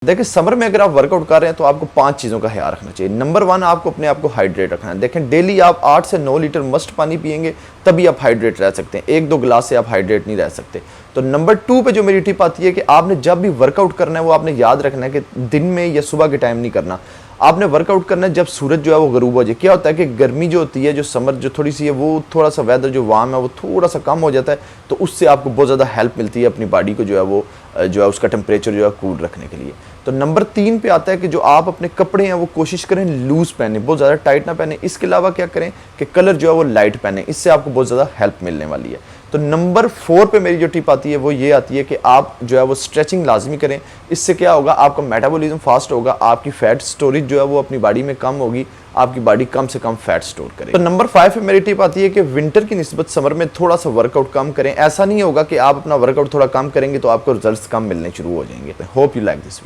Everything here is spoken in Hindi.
देखिए समर में अगर आप वर्कआउट कर रहे हैं तो आपको 5 चीज़ों का ख्याल रखना चाहिए। नंबर 1, आपको अपने आप को हाइड्रेट रखना है। देखें डेली आप 8 से 9 लीटर मस्ट पानी पिएंगे तभी आप हाइड्रेट रह सकते हैं। 1-2 गिलास से आप हाइड्रेट नहीं रह सकते। तो नंबर 2 पे जो मेरी टिप आती है कि आपने जब भी वर्कआउट करना है वो आपने याद रखना है कि दिन में या सुबह के टाइम नहीं करना। आपने वर्कआउट करना है जब सूरज जो है वो गरूब हो जाए। क्या होता है कि गर्मी जो होती है, जो समर जो थोड़ी सी है, वो थोड़ा सा वेदर जो वार्म है वो थोड़ा सा कम हो जाता है, तो उससे आपको बहुत ज़्यादा हेल्प मिलती है अपनी बॉडी को जो है उसका टेम्परेचर जो है कूल रखने के लिए। तो नंबर 3 पे आता है कि जो आप अपने कपड़े हैं वो कोशिश करें लूज़ पहने, बहुत ज़्यादा टाइट ना पहने। इसके अलावा क्या करें कि कलर जो है वो लाइट पहने, इससे आपको बहुत ज़्यादा हेल्प मिलने वाली है। तो नंबर 4 पे मेरी जो टिप आती है वो ये आती है कि आप जो है वो स्ट्रेचिंग लाजमी करें। इससे क्या होगा, आपका मेटाबॉलिज्म फास्ट होगा, आपकी फैट स्टोरेज जो है वो अपनी बॉडी में कम होगी, आपकी बॉडी कम से कम फैट स्टोर करेगी। तो नंबर 5 पे मेरी टिप आती है कि विंटर की निस्बत समर में थोड़ा सा वर्कआउट कम करें। ऐसा नहीं होगा कि आप अपना वर्कआउट थोड़ा कम करेंगे तो आपको रिजल्ट्स कम मिलने शुरू हो जाएंगे। Hope you like this.